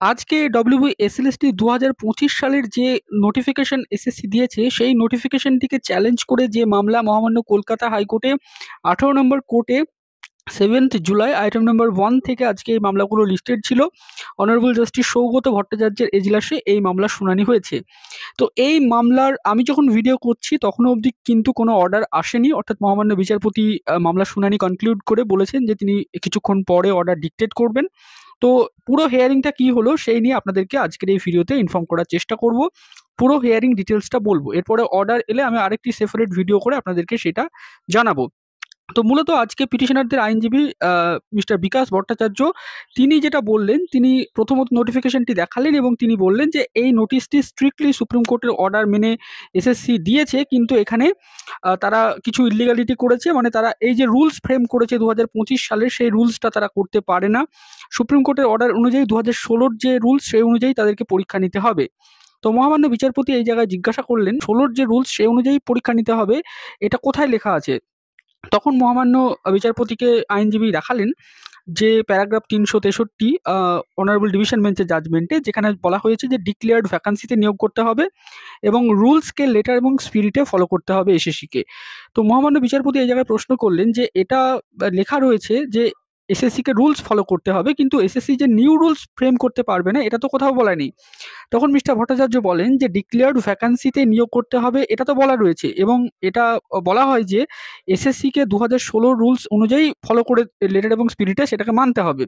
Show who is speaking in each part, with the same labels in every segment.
Speaker 1: আজকে ডব্লিউবিএসএলএসটি ২০২৫ সালের যে নোটিফিকেশন এসএসসি দিয়েছে, সেই নোটিফিকেশনটিকে চ্যালেঞ্জ করে যে মামলা মহামান্য কলকাতা হাইকোর্টে ১৮ নম্বর কোর্টে 7th জুলাই আইটেম নম্বর 1 থেকে আজকে এই মামলাগুলো লিস্টেড ছিল। অনারেবল জাস্টিস সৌগত ভট্টাচার্যের এজলাসে এই মামলার শুনানি হয়েছে। তো এই মামলার আমি যখন ভিডিও করছি তখনও অবধি কিন্তু কোনো অর্ডার আসেনি, অর্থাৎ মহামান্য বিচারপতি মামলার শুনানি কনক্লুড করে বলেছেন যে তিনি কিছুক্ষণ পরে অর্ডার ডিক্টেট করবেন। তো পুরো হিয়ারিংটা কি হলো সেই নিয়ে আপনাদেরকে আজকের এই ভিডিওতে ইনফর্ম করার চেষ্টা করব। পুরো হিয়ারিং ডিটেলসটা বলবো, এরপরে অর্ডার এলে আমি আরেকটি সেপারেট ভিডিও করে আপনাদেরকে সেটা জানাবো। তো মূলত আজকে পিটিশনারদের আইনজীবী মিস্টার বিকাশ ভট্টাচার্য তিনি যেটা বললেন, তিনি প্রথমত নোটিফিকেশনটি দেখালেন এবং তিনি বললেন যে এই নোটিশটি স্ট্রিক্টলি সুপ্রিম কোর্টের অর্ডার মেনে এসএসসি দিয়েছে, কিন্তু এখানে তারা কিছু ইলিগালিটি করেছে, মানে তারা এই যে রুলস ফ্রেম করেছে ২০২৫ সালের, সেই রুলসটা তারা করতে পারে না। সুপ্রিম কোর্টের অর্ডার অনুযায়ী ২০১৬-র যে রুলস সেই অনুযায়ী তাদেরকে পরীক্ষা নিতে হবে। তো মহামান্য বিচারপতি এই জায়গায় জিজ্ঞাসা করলেন ১৬-র যে রুলস সেই অনুযায়ী পরীক্ষা নিতে হবে, এটা কোথায় লেখা আছে? তখন মহামান্য বিচারপতিকে আইনজীবী দেখালেন যে প্যারাগ্রাফ ৩৬৩ অনারেবল ডিভিশন বেঞ্চের জাজমেন্টে, যেখানে বলা হয়েছে যে ডিক্লেয়ার্ড ভ্যাকান্সিতে নিয়োগ করতে হবে এবং রুলসকে লেটার এবং স্পিরিটে ফলো করতে হবে এসএসসিকে। তো মহামান্য বিচারপতি এই জায়গায় প্রশ্ন করলেন যে এটা লেখা রয়েছে যে এসএসসিকে রুলস ফলো করতে হবে, কিন্তু এসএসসি যে নিউ রুলস ফ্রেম করতে পারবে না এটা তো কোথাও বলা নেই। তখন মিস্টার ভট্টাচার্য বলেন যে ডিক্লেয়ার্ড ভ্যাকান্সিতে নিয়োগ করতে হবে এটা তো বলা রয়েছে, এবং এটা বলা হয় যে এসএসসিকে ২০১৬ রুলস অনুযায়ী ফলো করে লেটার এবং স্পিরিটে সেটাকে মানতে হবে।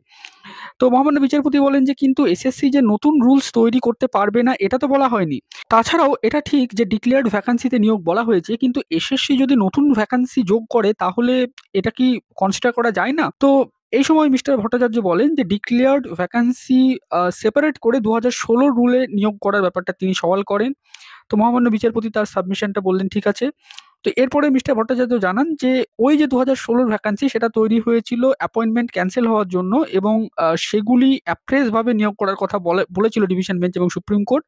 Speaker 1: তো মহামান্য বিচারপতি বলেন যে কিন্তু এসএসসি যে নতুন রুলস তৈরি করতে পারবে না এটা তো বলা হয়নি। তাছাড়াও এটা ঠিক যে ডিক্লেয়ার্ড ভ্যাকান্সিতে নিয়োগ বলা হয়েছে, কিন্তু এসএসসি যদি নতুন ভ্যাকান্সি যোগ করে তাহলে এটা কি কনসিডার করা যায় না? তো এই সময় মিস্টার ভট্টাচার্য বলেন যে ডিক্লেয়ার্ড ভ্যাকান্সি সেপারেট করে ২০১৬ রুলে নিয়োগ করার ব্যাপারটা তিনি সওয়াল করেন। তো মহামান্য বিচারপতি তার সাবমিশনটা বললেন ঠিক আছে। তো এরপরে মিস্টার ভট্টাচার্য জানান যে ওই যে ২০১৬ ভ্যাকান্সি সেটা তৈরি হয়েছিল অ্যাপয়েন্টমেন্ট ক্যান্সেল হওয়ার জন্য, এবং সেগুলি অ্যাপ্রেসভাবে নিয়োগ করার কথা বলেছিল ডিভিশন বেঞ্চ এবং সুপ্রিম কোর্ট।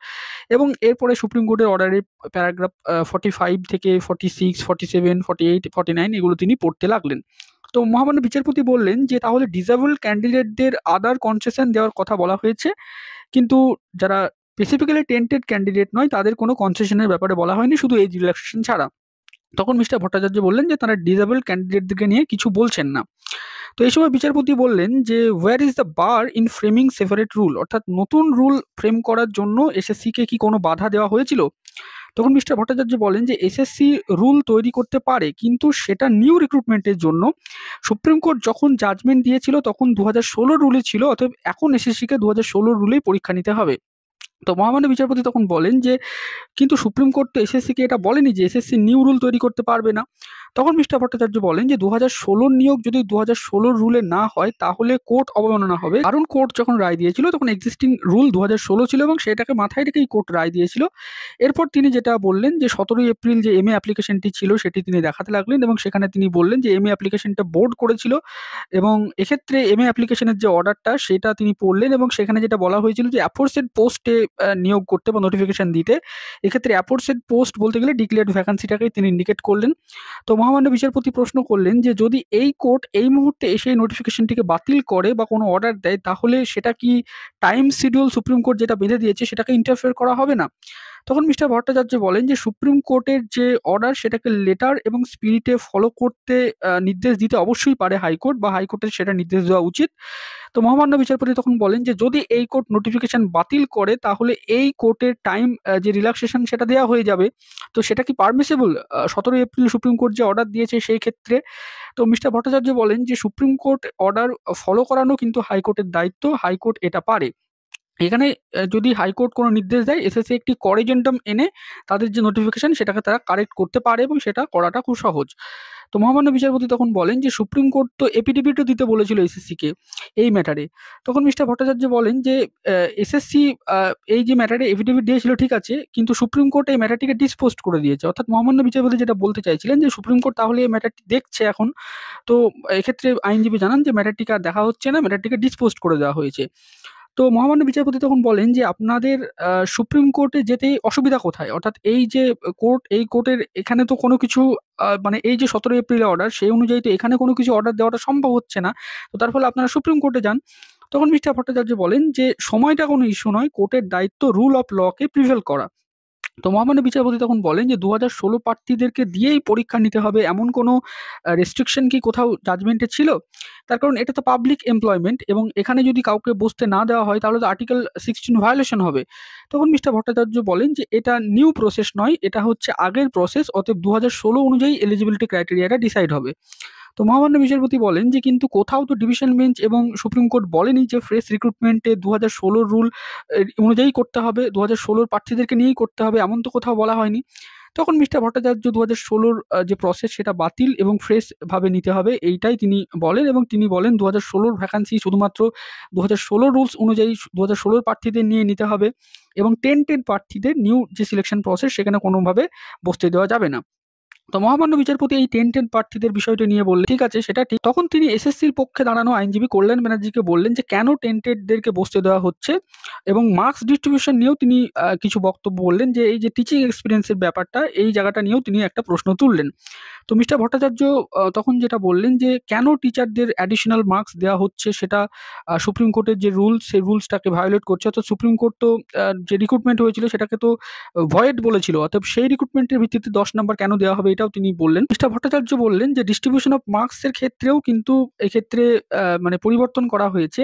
Speaker 1: এবং এরপরে সুপ্রিম কোর্টের অর্ডারে প্যারাগ্রাফ 45 থেকে 46, 47, 48, 49 এগুলো তিনি পড়তে লাগলেন। তো মহামান্য বিচারপতি বললেন যে তাহলে ডিসেবল ক্যান্ডিডেটদের আদার কনসেশন দেওয়ার কথা বলা হয়েছে, কিন্তু যারা স্পেসিফিক্যালি টেন্টেড ক্যান্ডিডেট নয় তাদের কোনো কনসেশনের ব্যাপারে বলা হয়নি, শুধু এজ রিল্যাক্সেশন ছাড়া। তখন মিস্টার ভট্টাচার্য বললেন যে তারা ডিসেবল ক্যান্ডিডেটদেরকে নিয়ে কিছু বলছেন না। তো এই সময় বিচারপতি বললেন যে where is the bar in framing separate rule, অর্থাৎ নতুন রুল ফ্রেম করার জন্য এসএসসিকে কি কোনো বাধা দেওয়া হয়েছিল? তখন মিস্টার ভট্টাচার্য বলেন যে এসএসসি রুল তৈরি করতে পারে, কিন্তু সেটা নিউ রিক্রুটমেন্টের জন্য। সুপ্রিম কোর্ট যখন জাজমেন্ট দিয়েছিল তখন ২০১৬ রুলে ছিল, অতএব এখন এসএসসিকে ২০১৬ রুলেই পরীক্ষা নিতে হবে। তো মহামান্য বিচারপতি তখন বলেন যে কিন্তু সুপ্রিম কোর্ট তো এসএসসিকে এটা বলেনি যে এসএসসি নিউ রুল তৈরি করতে পারবে না। তখন মিস্টার ভট্টাচার্য বলেন যে ২০১৬ নিয়োগ যদি ২০১৬ রুলে না হয় তাহলে কোর্ট অবমাননা হবে, কারণ কোর্ট যখন রায় দিয়েছিল তখন এক্সিস্টিং রুল ২০১৬ ছিল এবং সেটাকে মাথায় রেখেই কোর্ট রায় দিয়েছিল। এরপর তিনি যেটা বললেন যে ১৭ই এপ্রিল যে এমএ অ্যাপ্লিকেশনটি ছিল সেটি তিনি দেখাতে লাগলেন, এবং সেখানে তিনি বললেন যে এমএ অ্যাপ্লিকেশনটা বোর্ড করেছিল, এবং এক্ষেত্রে এমএ অ্যাপ্লিকেশনের যে অর্ডারটা সেটা তিনি পড়লেন, এবং সেখানে যেটা বলা হয়েছিল যে অ্যাফোরসেড পোস্টে নিয়োগ করতে বা নোটিফিকেশন দিতে। এক্ষেত্রে অ্যাফোরসেড পোস্ট বলতে গেলে ডিক্লেয়ার্ড ভ্যাকান্সিটাকেই তিনি ইন্ডিকেট করলেন। তো মহামান্য বিচারপতি প্রশ্ন করলেন যে যদি এই কোর্ট এই মুহূর্তে এসে নোটিফিকেশনটিকে বাতিল করে বা কোনো অর্ডার দেয় তাহলে সেটা কি টাইম শিডিউল সুপ্রিম কোর্ট যেটা বেঁধে দিয়েছে সেটাকে ইন্টারফেয়ার করা হবে না? তখন মিস্টার ভট্টাচার্য বলেন যে সুপ্রিম কোর্টের যে অর্ডার সেটাকে লেটার এবং স্পিরিটে ফলো করতে নির্দেশ দিতে অবশ্যই পারে হাইকোর্ট, বা হাইকোর্টের সেটা নির্দেশ দেওয়া উচিত। তো মহামান্য বিচারপতি তখন বলেন যে যদি এই কোর্ট নোটিফিকেশন বাতিল করে তাহলে এই কোর্টের টাইম যে রিল্যাক্সেশন সেটা দেওয়া হয়ে যাবে। তো সেটা কি পারমিসেবল? ১৭ এপ্রিল সুপ্রিম কোর্ট যে অর্ডার দিয়েছে সেই ক্ষেত্রে। তো মিস্টার ভট্টাচার্য বলেন যে সুপ্রিম কোর্ট অর্ডার ফলো করানো কিন্তু হাইকোর্টের দায়িত্ব, হাইকোর্ট এটা পারে। এখানে যদি হাইকোর্ট কোনো নির্দেশ দেয় এসএসসি একটি করিজেন্টাম এনে তাদের যে নোটিফিকেশন সেটাকে তারা কারেক্ট করতে পারে, এবং সেটা করাটা খুব সহজ। তো মহামান্য বিচারপতি তখন বলেন যে সুপ্রিম কোর্ট তো এফিডেভিটও দিতে বলেছিল এসএসসিকে এই ম্যাটারে। তখন মিস্টার ভট্টাচার্য বলেন যে এসএসসি এই যে ম্যাটারে এফিডেভিট দিয়েছিল ঠিক আছে, কিন্তু সুপ্রিম কোর্ট এই ম্যাটারটিকে ডিসপোজড করে দিয়েছে। অর্থাৎ মহামান্য বিচারপতি যেটা বলতে চাইছিলেন যে সুপ্রিম কোর্ট তাহলে এই ম্যাটারটি দেখছে এখন। তো এক্ষেত্রে আইনজীবী জানান যে ম্যাটারটিকে আর দেখা হচ্ছে না, ম্যাটারটিকে ডিসপোজড করে দেওয়া হয়েছে। তো মহামান্য বিচারপতি তখন বলেন যে আপনাদের সুপ্রিম কোর্টে যেতে অসুবিধা কোথায়? অর্থাৎ এই যে কোর্ট, এই কোর্টের এখানে তো কোনো কিছু মানে এই যে ১৭ এপ্রিলের অর্ডার সেই অনুযায়ী তো এখানে কোনো কিছু অর্ডার দেওয়াটা সম্ভব হচ্ছে না। তো তার ফলে আপনারা সুপ্রিম কোর্টে যান। তখন মিস্টার ভট্টাচার্য বলেন যে সময়টা কোনো ইস্যু নয়, কোর্টের দায়িত্ব রুল অফ লকে প্রিভেল করা। তো মহামান্য বিচারপতি তখন বলেন যে ২০১৬ প্রার্থীদেরকে দিয়েই পরীক্ষা নিতে হবে এমন কোনো রেস্ট্রিকশন কি কোথাও জাজমেন্টে ছিল? তার কারণ এটা তো পাবলিক এমপ্লয়মেন্ট এবং এখানে যদি কাউকে বসতে না দেওয়া হয় তাহলে তো আর্টিকেল 16 ভায়োলেশন হবে। তখন মিস্টার ভট্টাচার্য বলেন যে এটা নিউ প্রসেস নয়, এটা হচ্ছে আগের প্রসেস, অতএব ২০১৬ অনুযায়ী এলিজিবিলিটি ক্রাইটেরিয়াটা ডিসাইড হবে। তো মহামান্য বিচারপতি বলেন যে কিন্তু কোথাও তো ডিভিশন বেঞ্চ এবং সুপ্রিম কোর্ট বলেনি যে ফ্রেশ রিক্রুটমেন্টে ২০১৬ রুল অনুযায়ী করতে হবে, ২০১৬ প্রার্থীদেরকে নিয়েই করতে হবে, এমন তো কোথাও বলা হয়নি। তখন মিস্টার ভট্টাচার্য ২০১৬ যে প্রসেস সেটা বাতিল এবং ফ্রেশ ভাবে নিতে হবে এইটাই তিনি বলেন এবং তিনি বলেন ২০১৬ ভ্যাকান্সি শুধুমাত্র ২০১৬ রুলস অনুযায়ী ২০১৬ প্রার্থীদের নিয়ে নিতে হবে এবং টেন্টেড প্রার্থীদের নিউ যে সিলেকশন প্রসেস সেখানে কোনোভাবে বসতে দেওয়া যাবে না। তো মহামান্য বিচারপতি এই টেন্টেড প্রার্থীদের বিষয়টা নিয়ে বললেন ঠিক আছে সেটা ঠিক। তখন তিনি এসএসসির পক্ষে দাঁড়ানো আইনজীবী কল্যাণ ব্যানার্জিকে বললেন যে কেন টেন্টেডদেরকে বসতে দেওয়া হচ্ছে এবং মার্কস ডিস্ট্রিবিউশন নিয়েও তিনি কিছু বক্তব্য বললেন যে এই যে টিচিং এক্সপিরিয়েন্সের ব্যাপারটা এই জায়গাটা নিয়েও তিনি একটা প্রশ্ন তুললেন। তো মিস্টার ভট্টাচার্য তখন যেটা বললেন যে কেন টিচারদের অ্যাডিশনাল মার্কস দেওয়া হচ্ছে সেটা সুপ্রিম কোর্টের যে রুলস সেই রুলসটাকে ভায়োলেট করছে। অর্থাৎ সুপ্রিম কোর্ট তো যে রিক্রুটমেন্ট হয়েছিল সেটাকে তো ভয়েড বলেছিল, অতএব সেই রিক্রুটমেন্টের ভিত্তিতে ১০ নাম্বার কেন দেওয়া হবে এটাও তিনি বললেন। মিস্টার ভট্টাচার্য বললেন যে ডিস্ট্রিবিউশন অফ মার্কসের ক্ষেত্রেও কিন্তু এক্ষেত্রে মানে পরিবর্তন করা হয়েছে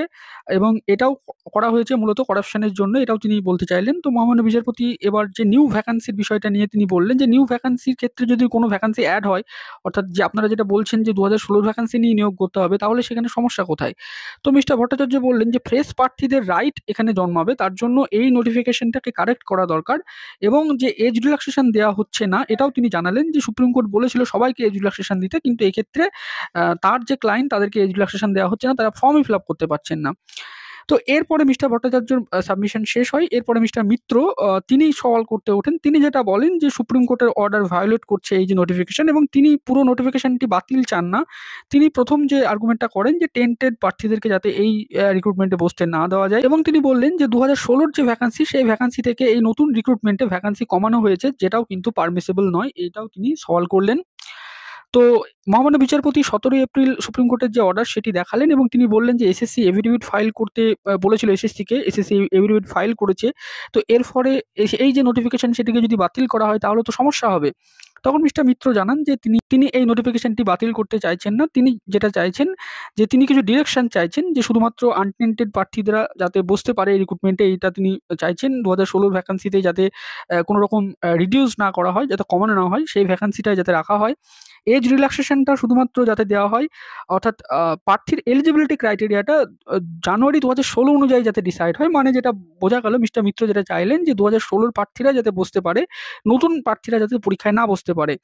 Speaker 1: এবং এটাও করা হয়েছে মূলত করাপশনের জন্য, এটাও তিনি বলতে চাইলেন। তো মহামান্য বিচারপতি এবার যে নিউ ভ্যাকান্সির বিষয়টা নিয়ে তিনি বললেন যে নিউ ভ্যাকান্সির ক্ষেত্রে যদি কোনো ভ্যাকান্সি অ্যাড হয়, অর্থাৎ যে আপনারা যেটা বলছেন যে ২০১৬ ভ্যাকান্সি নিয়ে নিয়োগ করতে হবে, তাহলে সেখানে সমস্যা কোথায়? তো মিস্টার ভট্টাচার্য বললেন যে ফ্রেশ প্রার্থীদের রাইট এখানে জন্মাবে, তার জন্য এই নোটিফিকেশনটাকে কারেক্ট করা দরকার এবং যে এজ রিল্যাক্সেশন দেওয়া হচ্ছে না এটাও তিনি জানালেন যে সুপ্রিম কোর্ট বলেছিল সবাইকে এজ রিল্যাক্সেশন দিতে, কিন্তু এক্ষেত্রে তার যে ক্লায়েন্ট তাদেরকে এজ রিল্যাক্সেশন দেওয়া হচ্ছে না, তারা ফর্মই ফিল আপ করতে পারছেন না। তো এরপরে মিস্টার ভট্টাচার্যর সাবমিশন শেষ হয়। এরপরে মিস্টার মিত্র তিনি সওয়াল করতে ওঠেন। তিনি যেটা বলেন যে সুপ্রিম কোর্টের অর্ডার ভায়োলেট করছে এই যে নোটিফিকেশন এবং তিনি পুরো নোটিফিকেশনটি বাতিল চান না। তিনি প্রথম যে আর্গুমেন্টটা করেন যে টেন্টেড প্রার্থীদেরকে যাতে এই রিক্রুটমেন্টে বসতে না দেওয়া যায় এবং তিনি বললেন যে ২০১৬ যে ভ্যাকান্সি সেই ভ্যাকান্সি থেকে এই নতুন রিক্রুটমেন্টে ভ্যাকান্সি কমানো হয়েছে যেটাও কিন্তু পারমিসিবল নয়, এটাও তিনি সওয়াল করলেন। তো মহামান্য বিচারপতি ১৭ এপ্রিল সুপ্রিম কোর্টের যে অর্ডার সেটি দেখালেন এবং তিনি বললেন যে এসএসসি এফিডেভিট ফাইল করতে বলেছিল এসএসসিকে, এসএসসি এফিডেভিট ফাইল করেছে। তো এর ফলে এই যে নোটিফিকেশন সেটিকে যদি বাতিল করা হয় তাহলে তো সমস্যা হবে। তখন মিস্টার মিত্র জানান যে তিনি এই নোটিফিকেশনটি বাতিল করতে চাইছেন না। তিনি যেটা চাইছেন যে তিনি কিছু ডিরেকশন চাইছেন যে শুধুমাত্র আনটেন্টেড প্রার্থীরা যাতে বসতে পারে এই রিক্রুটমেন্টে, এইটা তিনি চাইছেন। ২০১৬ ভ্যাকান্সিতে যাতে কোনো রকম রিডিউস না করা হয়, যাতে কমানো না হয়, সেই ভ্যাকান্সিটাই যাতে রাখা হয়। এজ রিল্যাক্সেশনটা শুধুমাত্র যাতে দেওয়া হয়, অর্থাৎ প্রার্থীর এলিজিবিলিটি ক্রাইটেরিয়াটা জানুয়ারি ২০১৬ অনুযায়ী যাতে ডিসাইড হয়। মানে যেটা বোঝা গেল মিস্টার মিত্র যেটা চাইলেন যে ২০১৬ প্রার্থীরা যাতে বসতে পারে, নতুন প্রার্থীরা যাতে পরীক্ষায় না বসতে পারে।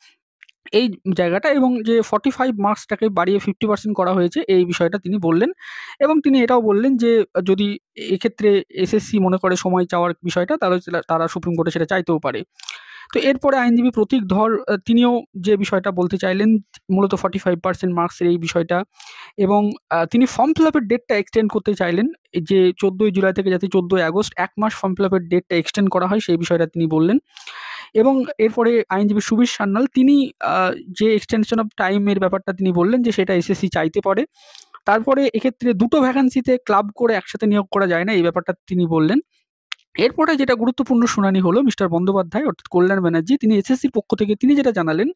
Speaker 1: এই জায়গাটা এবং যে 45 মার্কসটাকে বাড়িয়ে 50% করা হয়েছে এই বিষয়টা তিনি বললেন এবং তিনি এটাও বললেন যে যদি এক্ষেত্রে এসএসসি মনে করে সময় চাওয়ার বিষয়টা তাহলে তারা সুপ্রিম কোর্টে সেটা চাইতেও পারে। তো এরপরে আইনজীবী প্রতীক ধর তিনিও যে বিষয়টা বলতে চাইলেন মূলত 45% মার্কসের এই বিষয়টা এবং তিনি ফর্ম ফিল আপের ডেটটা এক্সটেন্ড করতে চাইলেন। এই যে ১৪ই জুলাই থেকে যাতে ১৪ই আগস্ট ১ মাস ফর্ম ফিল আপের ডেটটা এক্সটেন্ড করা হয় সেই বিষয়টা তিনি বললেন এবং এরপরে আইনজীবী সুবীর সান্যাল তিনি যে এক্সটেনশন অফ টাইমের ব্যাপারটা তিনি বললেন যে সেটা এসএসসি চাইতে পারে। তারপরে এক্ষেত্রে দুটো ভ্যাকান্সিতে ক্লাব করে একসাথে নিয়োগ করা যায় না, এই ব্যাপারটা তিনি বললেন। এরপরে যেটা গুরুত্বপূর্ণ শুনানি হলো মিস্টার বন্দ্যোপাধ্যায় অর্থাৎ কল্যাণ ব্যানার্জি তিনি এসএসসির পক্ষ থেকে তিনি যেটা জানালেন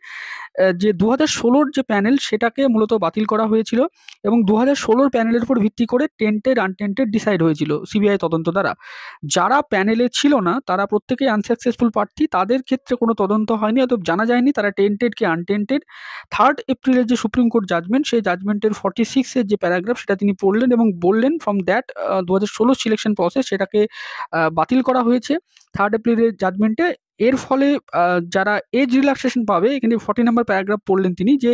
Speaker 1: যে ২০১৬ যে প্যানেল সেটাকে মূলত বাতিল করা হয়েছিল এবং ২০১৬ প্যানেলের উপর ভিত্তি করে টেন্টেড আনটেন্টেড ডিসাইড হয়েছিল সিবিআই তদন্ত দ্বারা। যারা প্যানেলে ছিল না তারা প্রত্যেকেই আনসাকসেসফুল প্রার্থী, তাদের ক্ষেত্রে কোনো তদন্ত হয়নি, অতএব জানা যায়নি তারা টেন্টেড কি আনটেন্টেড। 3 এপ্রিলের যে সুপ্রিম কোর্ট জাজমেন্ট সেই জাজমেন্টের 46 এর যে প্যারাগ্রাফ সেটা তিনি পড়লেন এবং বললেন ফ্রম দ্যাট ২০১৬ সিলেকশন প্রসেস সেটাকে বাতিল করা হয়েছে 3 এপ্রিলের জাজমেন্টে। এর ফলে যারা এজ রিল্যাক্সেশন পাবে এখানে 40 নাম্বার প্যারাগ্রাফ পড়লেন তিনি যে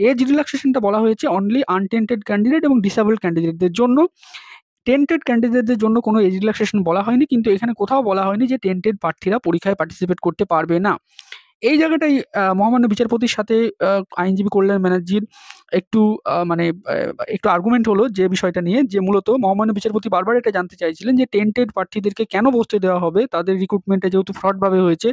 Speaker 1: এজ রিল্যাক্সেশনটা বলা হয়েছে অনলি আনটেন্টেড ক্যান্ডিডেট এবং ডিসেবলড ক্যান্ডিডেটদের জন্য। টেন্টেড ক্যান্ডিডেটদের জন্য কোনো এজ রিল্যাক্সেশন বলা হয়নি, কিন্তু এখানে কোথাও বলা হয়নি যে টেন্টেড প্রার্থীরা পরীক্ষায় পার্টিসিপেট করতে পারবে না। এই জায়গাটাই মহামান্য বিচারপতির সাথে আইনজীবী কল্যাণ ব্যানার্জির একটু মানে একটু আর্গুমেন্ট হলো যে বিষয়টা নিয়ে যে মূলত মহামান্য বিচারপতি বারবার এটা জানতে চাইছিলেন যে টেন্টেড প্রার্থীদেরকে কেন বসতে দেওয়া হবে, তাদের রিক্রুটমেন্টে যেহেতু ফ্রডভাবে হয়েছে,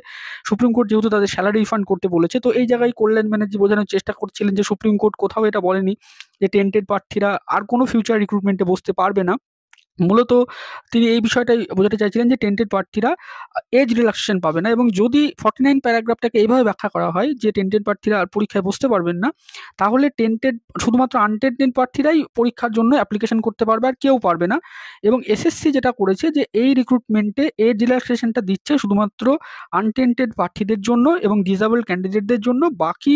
Speaker 1: সুপ্রিম কোর্ট যেহেতু তাদের স্যালারি রিফান্ড করতে বলেছে। তো এই জায়গায় কল্যাণ ব্যানার্জি বোঝানোর চেষ্টা করছিলেন যে সুপ্রিম কোর্ট কোথাও এটা বলেনি যে টেন্টেড প্রার্থীরা আর কোনো ফিউচার রিক্রুটমেন্টে বসতে পারবে না। মূলত তিনি এই বিষয়টাই বোঝাতে চাইছিলেন যে টেন্টেড প্রার্থীরা এজ রিল্যাক্সেশন পাবে না, এবং যদি 49 প্যারাগ্রাফটাকে এইভাবে ব্যাখ্যা করা হয় যে টেন্টেড প্রার্থীরা আর পরীক্ষায় বসতে পারবেন না, তাহলে শুধুমাত্র আনটেন্টেড প্রার্থীরাই পরীক্ষার জন্য অ্যাপ্লিকেশন করতে পারবে, আর কেউ পারবে না। এবং এসএসসি যেটা করেছে যে এই রিক্রুটমেন্টে এজ রিল্যাক্সেশনটা দিচ্ছে শুধুমাত্র আনটেন্টেড প্রার্থীদের জন্য এবং ডিসেবল ক্যান্ডিডেটদের জন্য। বাকি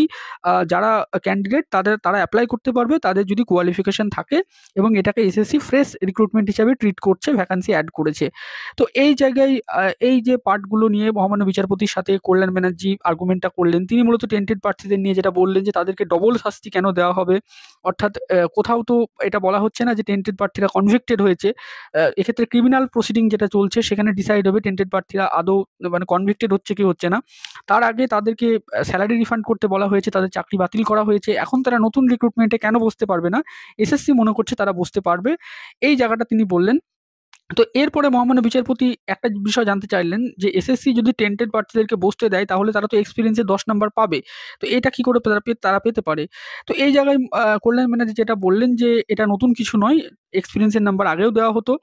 Speaker 1: যারা ক্যান্ডিডেট তারা অ্যাপ্লাই করতে পারবে তাদের যদি কোয়ালিফিকেশন থাকে, এবং এটাকে এসএসসি ফ্রেশ রিক্রুটমেন্ট হিসাবে ট্রিট করছে, ভ্যাকান্সি অ্যাড করেছে। তো এই জায়গায় এই যে পার্টগুলো নিয়ে মহামান্য বিচারপতির সাথে কল্যাণ ব্যানার্জি আর্গুমেন্টটা করলেন। তিনি মূলত টেন্টেড প্রার্থীদের নিয়ে যেটা বললেন যে তাদেরকে ডবল শাস্তি কেন দেওয়া হবে, অর্থাৎ কোথাও তো এটা বলা হচ্ছে না যে টেন্টেড প্রার্থীরা কনভিক্টেড হয়েছে। এক্ষেত্রে ক্রিমিনাল প্রসিডিং যেটা চলছে সেখানে ডিসাইড হবে টেন্টেড প্রার্থীরা আদৌ মানে কনভিক্টেড হচ্ছে কি হচ্ছে না। তার আগে তাদেরকে স্যালারি রিফান্ড করতে বলা হয়েছে, তাদের চাকরি বাতিল করা হয়েছে, এখন তারা নতুন রিক্রুটমেন্টে কেন বসতে পারবে না? এসএসসি মনে করছে তারা বসতে পারবে, এই জায়গাটা তিনি বললেন। তো এরপরে মহামান্য বিচারপতি একটা বিষয় জানতে চাইলেন যে এসএসসি যদি টেন্টেড প্রার্থীদেরকে বসতে দেয় তাহলে তারা তো এক্সপিরিয়েন্সে 10 নাম্বার পাবে। তো এটা কি করে তারা পেতে পারে? তো এই জায়গায় কল্যাণ ব্যানার্জি যেটা বললেন যে এটা নতুন কিছু নয়, এক্সপিরিয়েন্সের নাম্বার আগেও দেওয়া হতো।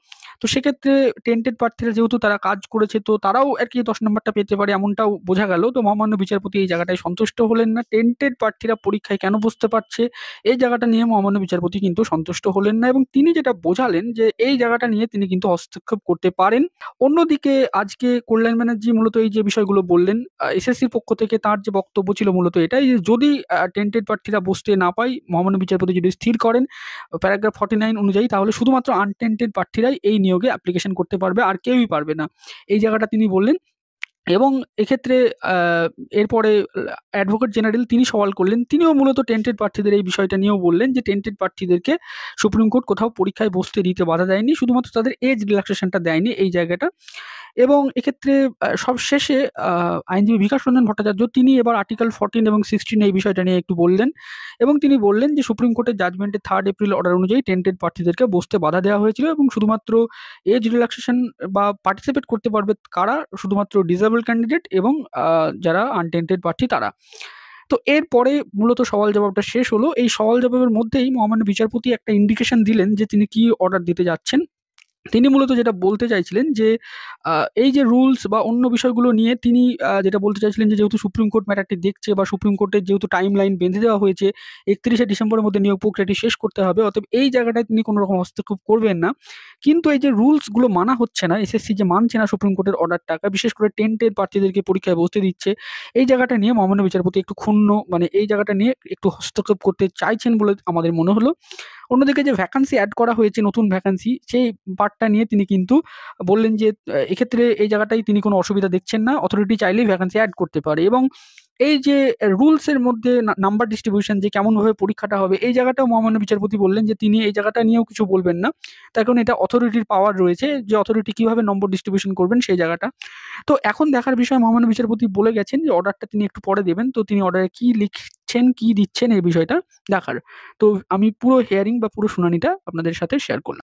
Speaker 1: তো সেক্ষেত্রে টেন্টেড প্রার্থীরা যেহেতু তারা কাজ করেছে তো তারাও আর কি 10 নাম্বারটা পেতে পারে, এমনটাও বোঝা গেল। তো মহামান্য বিচারপতি এই জায়গাটায় সন্তুষ্ট হলেন না। টেন্টেড প্রার্থীরা পরীক্ষায় কেন বসতে পারছে এই জায়গাটা নিয়ে মহামান্য বিচারপতি কিন্তু সন্তুষ্ট হলেন না, এবং তিনি যেটা বোঝালেন যে এই জায়গাটা নিয়ে তিনি কিন্তু হস্তক্ষেপ করতে পারেন। অন্যদিকে আজকে কল্যাণ ব্যানার্জি মূলত এই যে বিষয়গুলো বললেন, এসএসসির পক্ষ থেকে তার যে বক্তব্য ছিল মূলত এটাই যে যদি টেন্টেড প্রার্থীরা বসতে না পায়, মহামান্য বিচারপতি যদি স্থির করেন প্যারাগ্রাফ 49 অনুযায়ী, তাহলে শুধুমাত্র আনটেন্টেড প্রার্থীরাই এই নিয়োগে অ্যাপ্লিকেশন করতে পারবে, আর কেউই পারবে না। এই জায়গাটা তিনি বললেন। এবং এক্ষেত্রে আ এরপরে অ্যাডভোকেট জেনারেল তিনি সওয়াল করলেন। তিনিও মূলত টেন্টেড প্রার্থীদের এই বিষয়টা নিয়েও বললেন যে টেন্টেড প্রার্থীদেরকে সুপ্রিম কোর্ট কোথাও পরীক্ষায় বসতে দিতে বাধা দেয়নি। শুধুমাত্র তাদের এজ রিল্যাক্সেশনটা দেয়নি এই জায়গাটা। এবং এক্ষেত্রে সবশেষে আ আইনজীবী বিকাশ রঞ্জন ভট্টাচার্য তিনি এবার আর্টিকেল 14 এবং 16 এই বিষয়টা নিয়ে একটু বললেন, এবং তিনি বললেন যে সুপ্রিম কোর্টের জাজমেন্টের 3 এপ্রিল অর্ডার অনুযায়ী টেন্টেড প্রার্থীদেরকে বসতে বাধা দেওয়া হয়েছিল, এবং শুধুমাত্র এজ রিল্যাক্সেশন বা পার্টিসিপেট করতে পারবে কারা? শুধুমাত্র ডিসেবল ক্যান্ডিডেট এবং যারা আনটেন্টেড প্রার্থী তারা। তো এরপরে মূলত সওয়াল জবাবটা শেষ হলো। এই সওয়াল জবাবের মধ্যেই মহামান্য বিচারপতি একটা ইন্ডিকেশন দিলেন যে তিনি কি অর্ডার দিতে যাচ্ছেন। তিনি মূলত যেটা বলতে চাইছিলেন যে আ এই যে রুলস বা অন্য বিষয়গুলো নিয়ে তিনি যেটা বলতে চাইছিলেন যে যেহেতু সুপ্রিম কোর্ট ম্যাটারটি দেখছে বা সুপ্রিম কোর্টের যেহেতু টাইমলাইন বেঁধে দেওয়া হয়েছে 31শে ডিসেম্বরের মধ্যে নিয়োগ প্রক্রিয়াটি শেষ করতে হবে। অতএব এই জায়গাটায় তিনি কোনো রকম হস্তক্ষেপ করবেন না। কিন্তু এই যে রুলসগুলো মানা হচ্ছে না, এসএসসি যে মানছে না সুপ্রিম কোর্টের অর্ডারটাকে, বিশেষ করে টেন্টেড প্রার্থীদেরকে পরীক্ষায় বসতে দিচ্ছে, এই জায়গাটা নিয়ে মহামান্য বিচারপতি একটু ক্ষুণ্ণ, মানে এই জায়গাটা নিয়ে একটু হস্তক্ষেপ করতে চাইছেন বলে আমাদের মনে হলো। অন্যদিকে যে ভ্যাকান্সি এড করা হয়েছে, নতুন ভ্যাকান্সি, সেই পার্টটা নিয়ে তিনি কিন্তু বললেন যে এক্ষেত্রে এই জায়গাটায় তিনি কোনো অসুবিধা দেখছেন না। অথরিটি চাইলেই ভ্যাকান্সি এড করতে পারে, এবং এই যে রুলস এর মধ্যে নাম্বার ডিস্ট্রিবিউশন যে কেমনভাবে পরীক্ষাটা হবে, এই জায়গাটাও মহামান্য বিচারপতি বললেন যে তিনি এই জায়গাটা নিয়েও কিছু বলবেন না। তার কারণ এটা অথরিটির পাওয়ার রয়েছে যে অথরিটি কিভাবে নম্বর ডিস্ট্রিবিউশন করবেন সেই জায়গাটা। তো এখন দেখার বিষয়, মহামান্য বিচারপতি বলে গেছেন যে অর্ডারটা তিনি একটু পরে দেবেন। তো তিনি অর্ডারে কি লিখছেন, কি দিচ্ছেন এই বিষয়টা দেখার। তো আমি পুরো হিয়ারিং বা পুরো শুনানিটা আপনাদের সাথে শেয়ার করলাম।